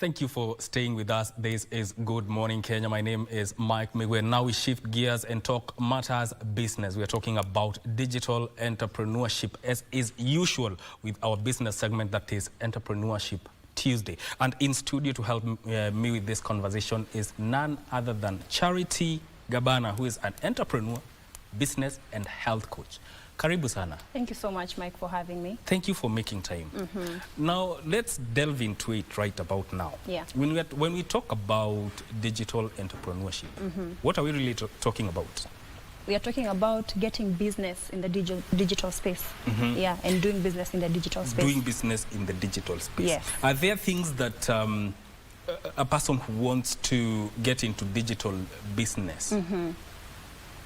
Thank you for staying with us. This is Good Morning Kenya. My name is Mike Migwe. Now we shift gears and talk matters business. We are talking about digital entrepreneurship, as is usual with our business segment, that is Entrepreneurship Tuesday. And in studio to help me with this conversation is none other than Charity Gabana, who is an entrepreneur, business and health coach. Karibu sana. Thank you so much, Mike, for having me. Thank you for making time. Now, let's delve into it right about now. Yeah. When we talk about digital entrepreneurship, what are we really talking about? We are talking about getting business in the digital space. Yeah, and doing business in the digital space. Doing business in the digital space. Yes. Are there things that a person who wants to get into digital business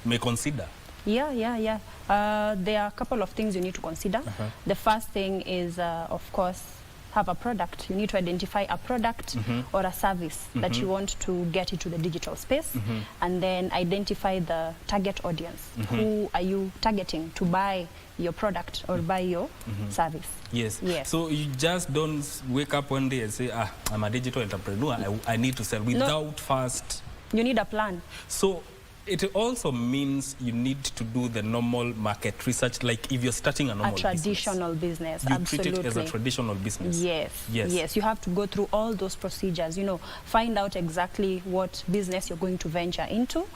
may consider? Yeah. There are a couple of things you need to consider. The first thing is, of course, have a product. You need to identify a product or a service that you want to get into the digital space, and then identify the target audience. Who are you targeting to buy your product or buy your service? Yes. So you just don't wake up one day and say, I'm a digital entrepreneur, I need to sell, without first... You need a plan. So it also means you need to do the normal market research, like if you're starting a normal traditional business. You Absolutely. treat it as a traditional business. Yes. You have to go through all those procedures, you know, find out exactly what business you're going to venture into,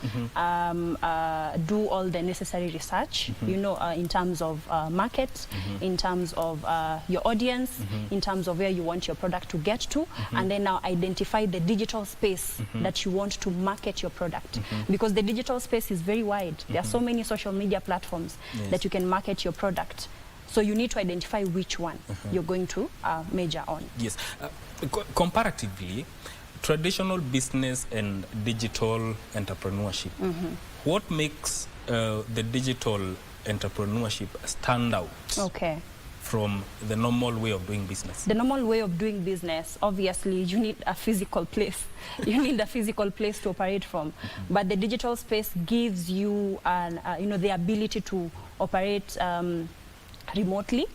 do all the necessary research, you know, in terms of market, in terms of your audience, in terms of where you want your product to get to, and then now identify the digital space that you want to market your product. Because the digital space is very wide. There are so many social media platforms that you can market your product. So you need to identify which one you're going to major on. Yes. Comparatively, traditional business and digital entrepreneurship, what makes the digital entrepreneurship stand out from the normal way of doing business? The normal way of doing business, obviously, you need a physical place. You need a physical place to operate from. But the digital space gives you, you know, the ability to operate remotely.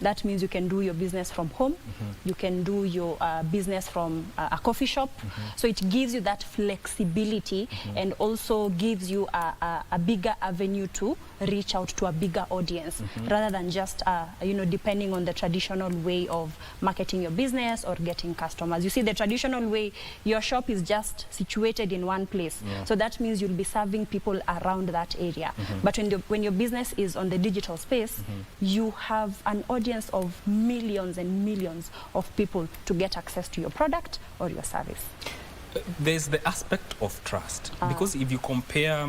That means you can do your business from home. You can do your business from a coffee shop. So it gives you that flexibility and also gives you a bigger avenue to reach out to a bigger audience rather than just, you know, depending on the traditional way of marketing your business or getting customers. You see, the traditional way, your shop is just situated in one place. So that means you'll be serving people around that area. But when your business is on the digital space, you have an audience of millions and millions of people to get access to your product or your service. There's the aspect of trust, because if you compare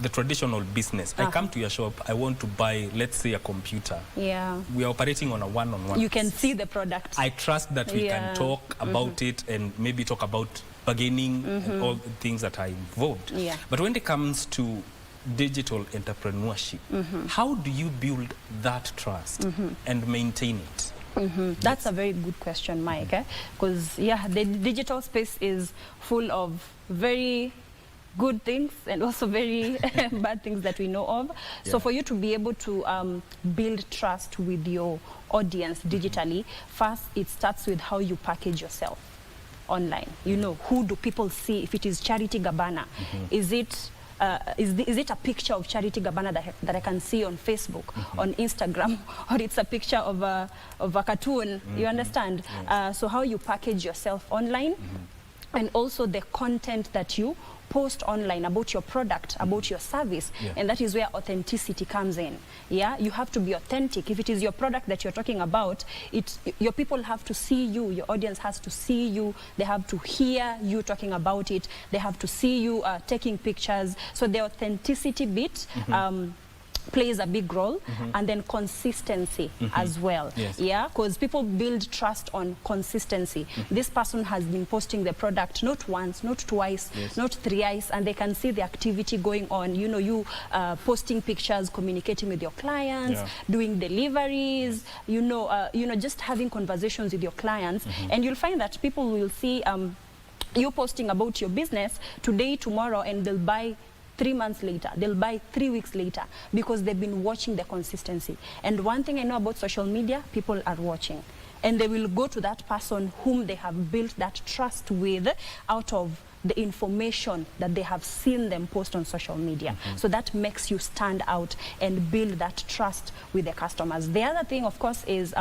the traditional business, I come to your shop, I want to buy, let's say, a computer. We are operating on a one-on-one. You can see the product. I trust that we can talk about it and maybe talk about bargaining and all the things that are involved. But when it comes to digital entrepreneurship, how do you build that trust and maintain it? That's a very good question, Mike, because the digital space is full of very good things and also very bad things that we know of. So for you to be able to build trust with your audience digitally, first it starts with how you package yourself online. You know, who do people see? If it is Charity Gabana, is it a picture of Charity Gabana that I can see on Facebook, on Instagram, or it's a picture of a cartoon? You understand? So how you package yourself online, and also the content that you post online about your product, about your service, and that is where authenticity comes in. You have to be authentic. If it is your product that you're talking about, your people have to see you, your audience has to see you, they have to hear you talking about it, they have to see you taking pictures. So the authenticity bit plays a big role, and then consistency as well. Because people build trust on consistency. This person has been posting the product not once, not twice, not thrice, and they can see the activity going on. You know, you posting pictures, communicating with your clients, doing deliveries, you know, just having conversations with your clients, and you'll find that people will see you posting about your business today, tomorrow, and they'll buy 3 months later, they'll buy 3 weeks later, because they've been watching the consistency. And one thing I know about social media, people are watching. and they will go to that person whom they have built that trust with out of the information that they have seen them post on social media. So that makes you stand out and build that trust with the customers. The other thing, of course, is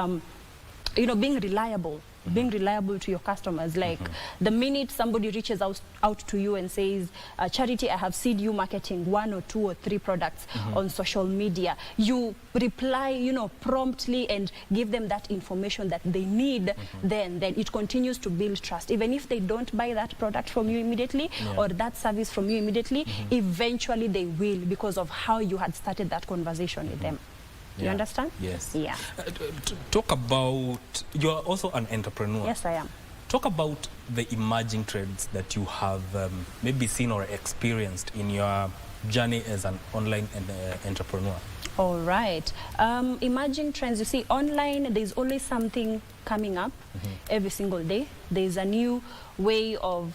you know, being reliable. Being reliable to your customers. Like the minute somebody reaches out to you and says, Charity, I have seen you marketing 1 or 2 or 3 products on social media, you reply, you know, promptly and give them that information that they need, then it continues to build trust. Even if they don't buy that product from you immediately or that service from you immediately, eventually they will, because of how you had started that conversation with them. You understand? Yes. Yeah. Talk about, you're also an entrepreneur. Yes, I am. Talk about the emerging trends that you have maybe seen or experienced in your journey as an online entrepreneur. All right. Emerging trends, you see, online, there's always something coming up every single day. There's a new way of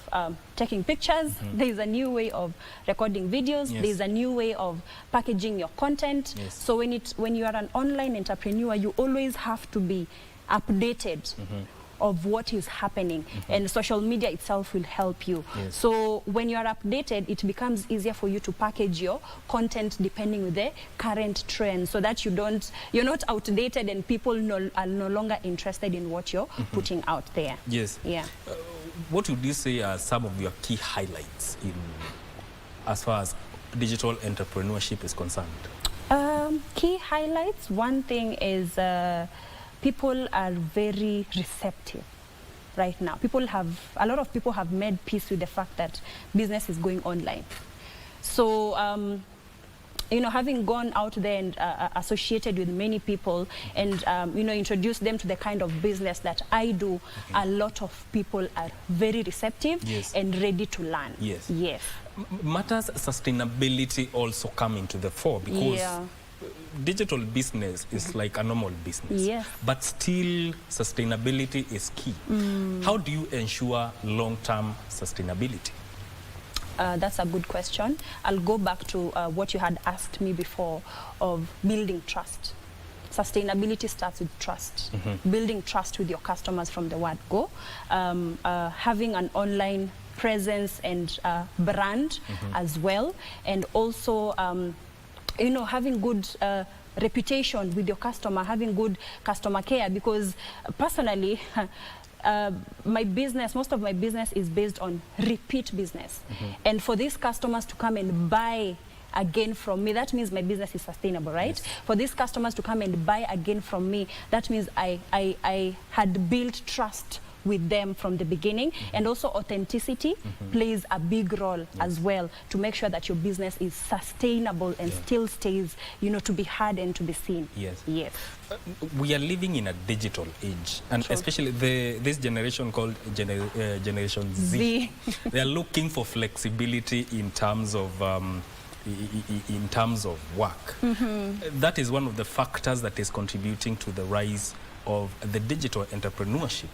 taking pictures. There's a new way of recording videos. There's a new way of packaging your content. So when you are an online entrepreneur, you always have to be updated of what is happening, and social media itself will help you. So when you are updated, it becomes easier for you to package your content depending with the current trend, so that you're not outdated and people are no longer interested in what you're putting out there. Yes. Yeah. What would you say are some of your key highlights as far as digital entrepreneurship is concerned? Key highlights, one thing is people are very receptive right now. A lot of people have made peace with the fact that business is going online. So, you know, having gone out there and associated with many people and, you know, introduced them to the kind of business that I do, a lot of people are very receptive and ready to learn. Yes. Matters sustainability also come into the fore, because digital business is like a normal business, but still sustainability is key. How do you ensure long-term sustainability? That's a good question. I'll go back to what you had asked me before of building trust. Sustainability starts with trust. Building trust with your customers from the word go. Having an online presence and brand as well. And also, you know, having good reputation with your customer, having good customer care, because personally, most of my business is based on repeat business. And for these customers to come and buy again from me, that means my business is sustainable, right? For these customers to come and buy again from me, that means I had built trust with them from the beginning. And also authenticity plays a big role as well, to make sure that your business is sustainable and still stays, you know, to be heard and to be seen. We are living in a digital age, and especially this generation called Generation Z. They are looking for flexibility in terms of work. That is one of the factors that is contributing to the rise of the digital entrepreneurship.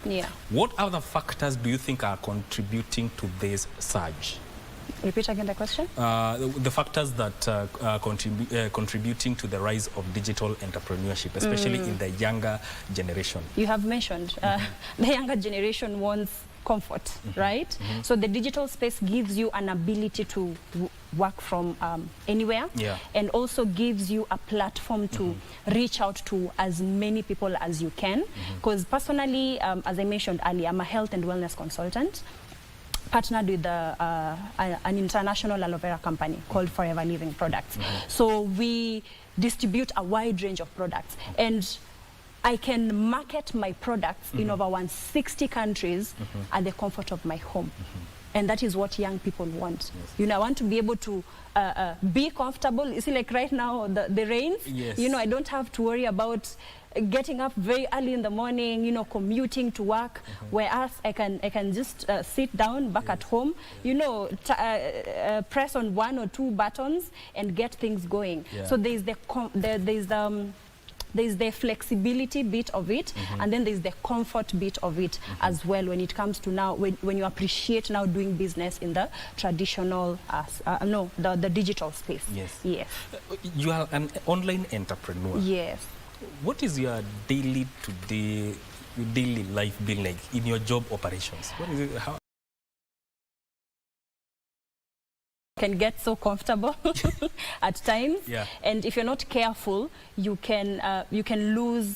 What other factors do you think are contributing to this surge? Repeat again the question. The factors that are contributing to the rise of digital entrepreneurship, especially in the younger generation. You have mentioned the younger generation wants comfort, right? So the digital space gives you an ability to work from anywhere, and also gives you a platform to reach out to as many people as you can. Because personally, as I mentioned earlier, I'm a health and wellness consultant, partnered with an international aloe vera company called Forever Living Products. So we distribute a wide range of products, and I can market my products in over 160 countries at the comfort of my home. And that is what young people want. You know, I want to be able to be comfortable. You see, like right now, the rains, you know, I don't have to worry about getting up very early in the morning, you know, commuting to work, whereas I can just sit down back at home, you know, press on 1 or 2 buttons and get things going. So there's the flexibility bit of it, and then there's the comfort bit of it as well, when it comes to now, when you appreciate now doing business in the traditional, the digital space. You are an online entrepreneur. What is your daily life been like in your job operations? What is it? How can get so comfortable at times, Yeah. and if you're not careful, you can lose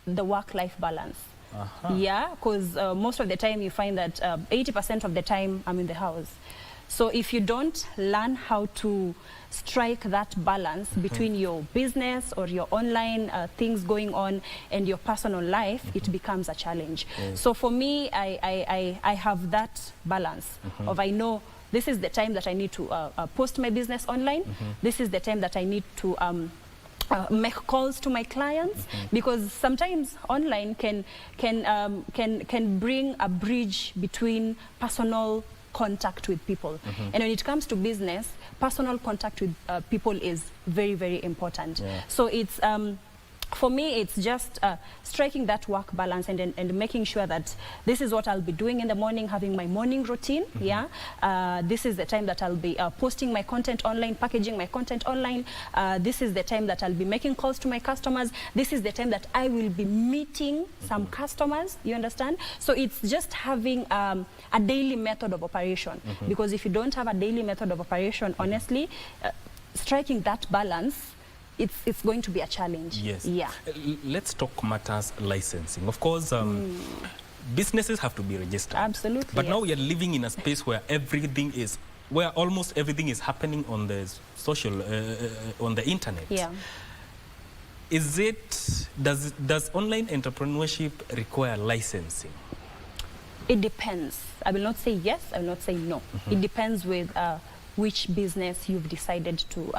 the work-life balance. Yeah, because most of the time you find that 80% of the time I'm in the house. So if you don't learn how to strike that balance between your business or your online things going on and your personal life, it becomes a challenge. Yes. So for me, I have that balance of, I know this is the time that I need to post my business online. This is the time that I need to make calls to my clients, because sometimes online can bring a bridge between personal contact with people. And when it comes to business, personal contact with people is very, very important. Yeah. So it's for me, it's just striking that work balance and making sure that this is what I'll be doing in the morning, having my morning routine. Yeah, this is the time that I'll be posting my content online, packaging my content online. This is the time that I'll be making calls to my customers. This is the time that I will be meeting some customers. You understand? So it's just having a daily method of operation. Because if you don't have a daily method of operation, honestly, striking that balance, it's going to be a challenge. Yes. Yeah. Let's talk matters licensing. Of course, businesses have to be registered. Absolutely. But now we are living in a space where almost everything is happening on the on the internet. Yeah. Does online entrepreneurship require licensing? It depends. I will not say yes, I will not say no. It depends with which business you've decided to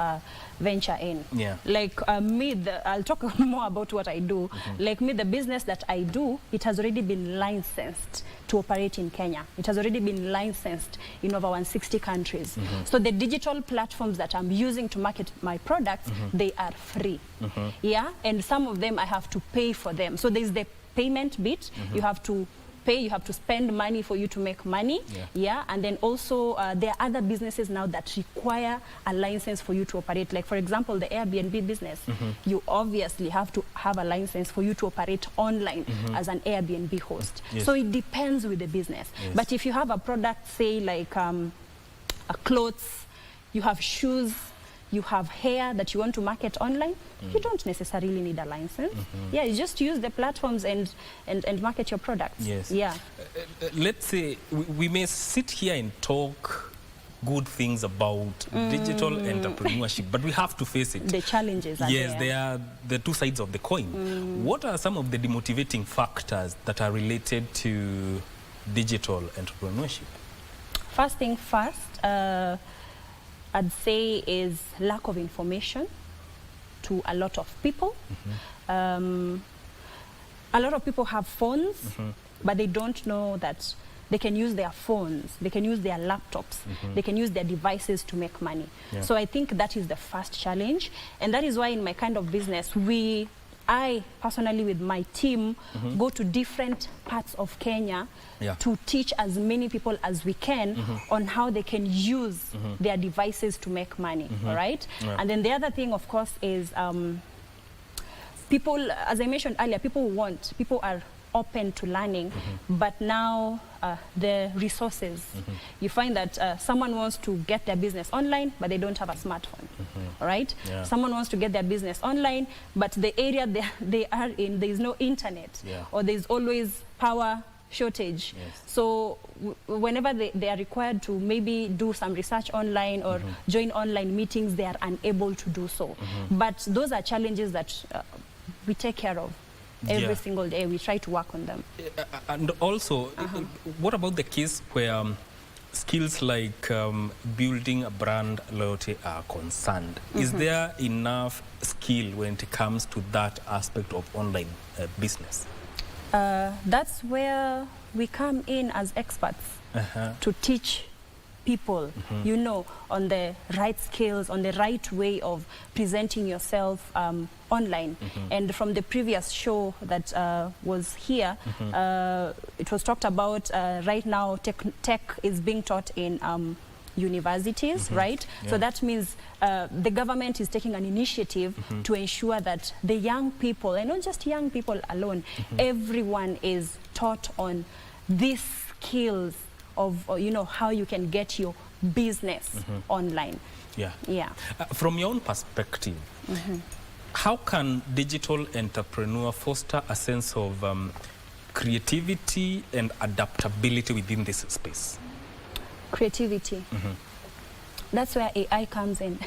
venture in. Yeah. Like I'll talk more about what I do. Like me, the business that I do, it has already been licensed to operate in Kenya. It has already been licensed in over 160 countries. So the digital platforms that I'm using to market my products, they are free. Yeah, and some of them I have to pay for them. So there's the payment bit. You have to pay, you have to spend money for you to make money. Yeah, and then also there are other businesses now that require a license for you to operate. Like for example, the Airbnb business, you obviously have to have a license for you to operate online as an Airbnb host. Yes. So it depends with the business. Yes. But if you have a product, say like clothes, you have shoes, you have hair that you want to market online, you don't necessarily need a license. Yeah, you just use the platforms and market your products. Yes. Yeah. Let's say we may sit here and talk good things about digital entrepreneurship, but we have to face it. The challenges are yes, there. they are the two sides of the coin. What are some of the demotivating factors that are related to digital entrepreneurship? First thing first, I'd say is lack of information to a lot of people. A lot of people have phones, but they don't know that they can use their phones, they can use their laptops, they can use their devices to make money. Yeah. So I think that is the first challenge. And that is why in my kind of business, I personally with my team go to different parts of Kenya to teach as many people as we can on how they can use their devices to make money, all right? Yeah. And then the other thing, of course, is people, as I mentioned earlier, people are open to learning, but now the resources, you find that someone wants to get their business online, but they don't have a smartphone, all right? Yeah. Someone wants to get their business online, but the area they are in, there is no internet, or there's always power shortage. Yes. So whenever they are required to maybe do some research online or join online meetings, they are unable to do so. But those are challenges that we take care of. Every single day we try to work on them. And also, what about the case where skills like building a brand loyalty are concerned? Is there enough skill when it comes to that aspect of online business? That's where we come in as experts to teach people, you know, on the right skills, on the right way of presenting yourself online. And from the previous show that was here, it was talked about right now tech is being taught in universities, right? So that means the government is taking an initiative to ensure that the young people, and not just young people alone, everyone is taught on these skills of, you know, how you can get your business online. Yeah. From your own perspective, how can digital entrepreneur foster a sense of creativity and adaptability within this space? Creativity. That's where AI comes in.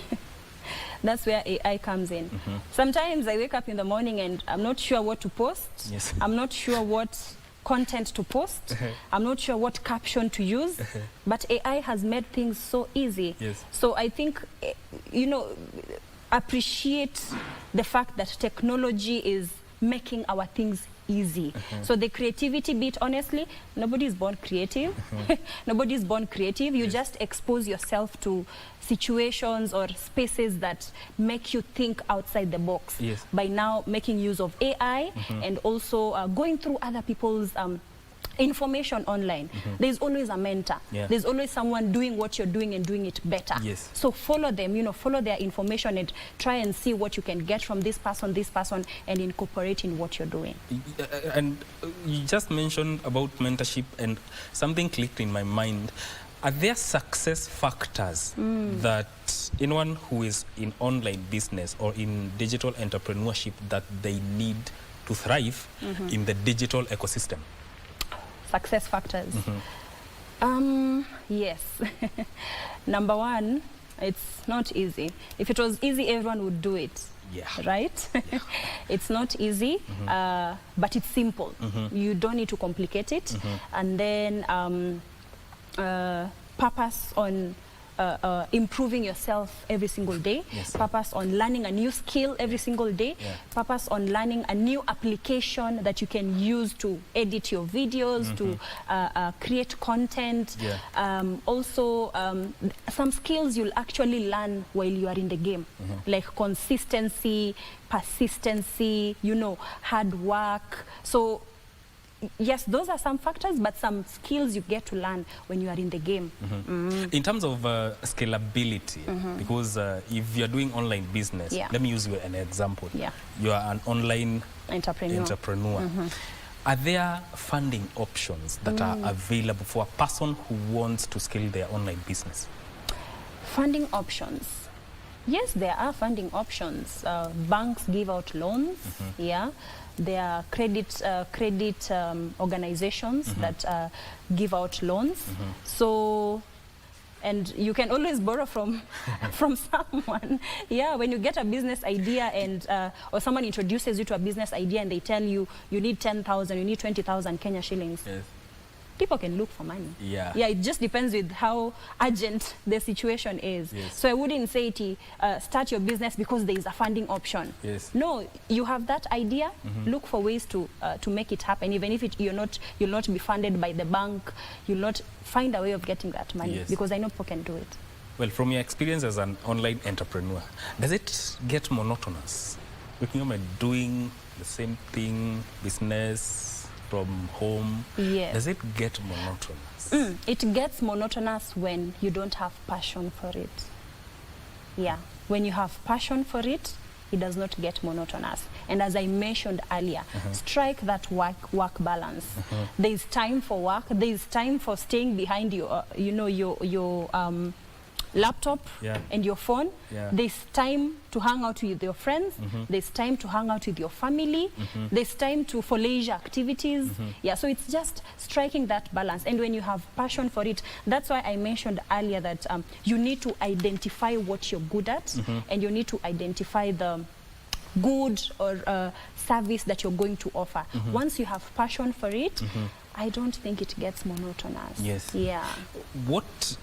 That's where AI comes in. Sometimes I wake up in the morning and I'm not sure what to post. Yes. I'm not sure what content to post. I'm not sure what caption to use. But AI has made things so easy. Yes. So I think, you know, appreciate the fact that technology is making our things easy. So the creativity bit, honestly, nobody is born creative. Nobody is born creative. You just expose yourself to situations or spaces that make you think outside the box. By now making use of AI and also going through other people's information online. There's always a mentor. There's always someone doing what you're doing and doing it better. So follow them, you know, follow their information and try and see what you can get from this person, and incorporate in what you're doing. And you just mentioned about mentorship, and something clicked in my mind. Are there success factors that anyone who is in online business or in digital entrepreneurship that they need to thrive in the digital ecosystem? Success factors. Yes. Number one, it's not easy. If it was easy, everyone would do it. Right? It's not easy, but it's simple. You don't need to complicate it. And then purpose on improving yourself every single day, purpose on learning a new skill every single day, purpose on learning a new application that you can use to edit your videos, to create content. Also, some skills you'll actually learn while you are in the game, like consistency, persistency, you know, hard work. So yes, those are some factors, but some skills you get to learn when you are in the game. In terms of scalability, because if you're doing online business, let me use you an example. You are an online entrepreneur. Are there funding options that are available for a person who wants to scale their online business? Funding options. Yes, there are funding options. Banks give out loans. There are credit organizations that give out loans. So, and you can always borrow from someone. When you get a business idea and or someone introduces you to a business idea and they tell you you need 10,000, you need 20,000 Kenya shillings. People can look for money. It just depends with how urgent the situation is. So I wouldn't say to start your business because there is a funding option. No, you have that idea. Look for ways to make it happen. Even if you'll not be funded by the bank, you'll not find a way of getting that money because I know people can do it. Well, from your experience as an online entrepreneur, does it get monotonous? Waking up and doing the same thing, business from home, does it get monotonous? It gets monotonous when you don't have passion for it. When you have passion for it, it does not get monotonous. And as I mentioned earlier, strike that work balance. There is time for work. There is time for staying behind your, your laptop and your phone. There's time to hang out with your friends. There's time to hang out with your family. There's time for leisure activities. So it's just striking that balance. And when you have passion for it, that's why I mentioned earlier that you need to identify what you're good at, and you need to identify the good or service that you're going to offer. Once you have passion for it, I don't think it gets monotonous.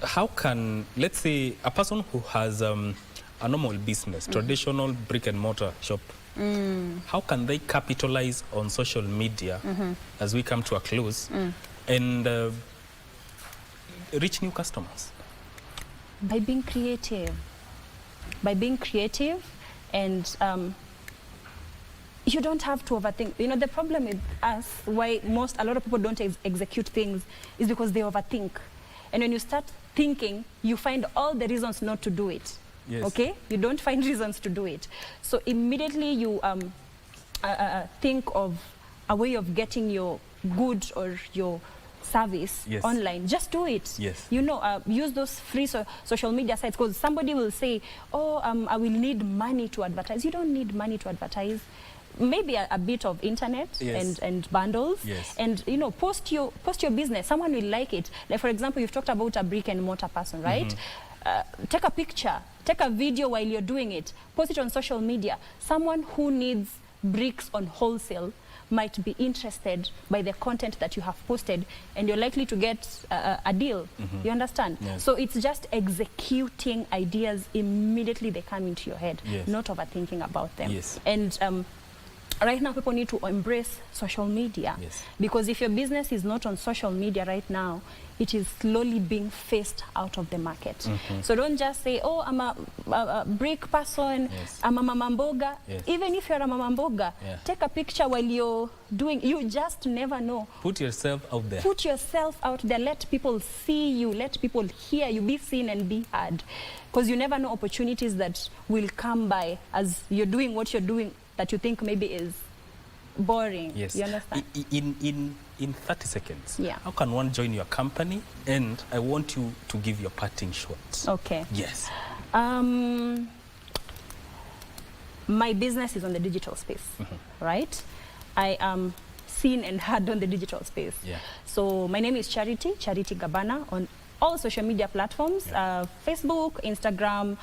How can, let's say, a person who has a normal business, traditional brick and mortar shop, how can they capitalize on social media as we come to a close and reach new customers? By being creative. By being creative, and you don't have to overthink. You know, the problem with us, why a lot of people don't execute things, is because they overthink. And when you start thinking, you find all the reasons not to do it. Yes. Okay? You don't find reasons to do it. So immediately you think of a way of getting your good or your service yes. online. Just do it. Yes. You know, use those free social media sites, because somebody will say, oh, I will need money to advertise. You don't need money to advertise. Maybe a bit of internet, yes. and bundles, yes. and you know, post your business. Someone will like it. Like, for example, you've talked about a brick and mortar person, right? Take a picture, take a video while you're doing it, post it on social media. Someone who needs bricks on wholesale might be interested by the content that you have posted, and you're likely to get a deal. You understand? Yes. So it's just executing ideas immediately they come into your head, yes. not overthinking about them. Yes. And right now, people need to embrace social media, yes. because if your business is not on social media right now, it is slowly being phased out of the market. So don't just say, oh, I'm a brick person, yes. I'm a mama mboga. Yes. Even if you're a mama mboga, yeah. take a picture while you're doing, you just never know. Put yourself out there. Put yourself out there, let people see you, let people hear you, be seen and be heard. Because you never know opportunities that will come by as you're doing what you're doing that you think maybe is boring. Yes. You understand? In 30 seconds, yeah. how can one join your company? And I want you to give your parting shots. Okay. Yes. My business is on the digital space, right? I am seen and heard on the digital space. Yeah. So my name is Charity Gabana, on all social media platforms, yeah. Facebook, Instagram,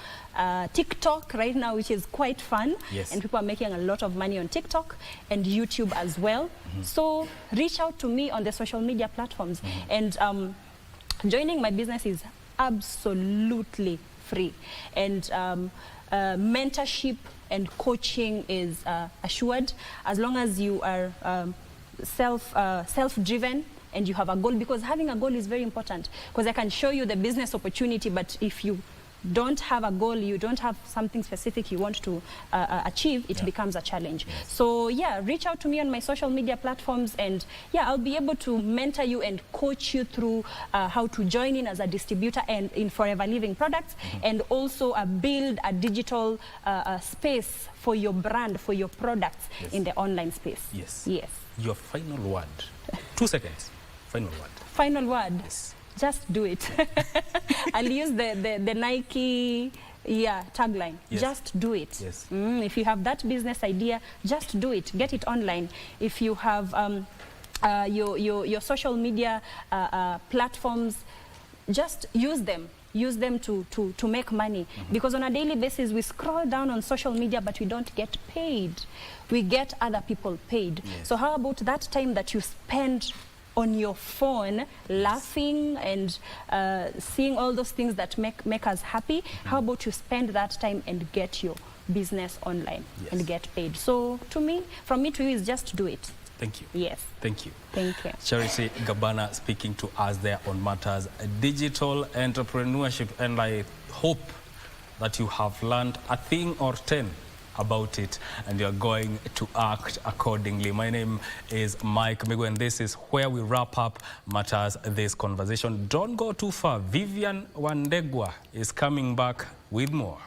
TikTok right now, which is quite fun. Yes. And people are making a lot of money on TikTok and YouTube as well. So reach out to me on the social media platforms. And joining my business is absolutely free. And mentorship and coaching is assured, as long as you are self-driven, and you have a goal, because having a goal is very important. Because I can show you the business opportunity, but if you don't have a goal, you don't have something specific you want to achieve, it becomes a challenge. Yes. So yeah, reach out to me on my social media platforms, and yeah, I'll be able to mentor you and coach you through how to join in as a distributor and in Forever Living products, and also build a digital space for your brand, for your products, yes. in the online space. Yes. Yes. Your final word. 2 seconds. Final word. Final word. Yes. Just do it. I'll use the Nike tagline. Yes. Just do it. Yes. If you have that business idea, just do it. Get it online. If you have your social media platforms, just use them. Use them to make money. Because on a daily basis, we scroll down on social media, but we don't get paid. We get other people paid. Yes. So how about that time that you spend on your phone, laughing and seeing all those things that make us happy? How about you spend that time and get your business online, yes. and get paid? So from me to you is just do it. Thank you. Yes. Thank you. Thank you. Charity Gabana speaking to us there on matters digital entrepreneurship, and I hope that you have learned a thing or 10 about it, and you're going to act accordingly. My name is Mike Migwe, and this is where we wrap up Matters This Conversation. Don't go too far. Vivian Wandegwa is coming back with more.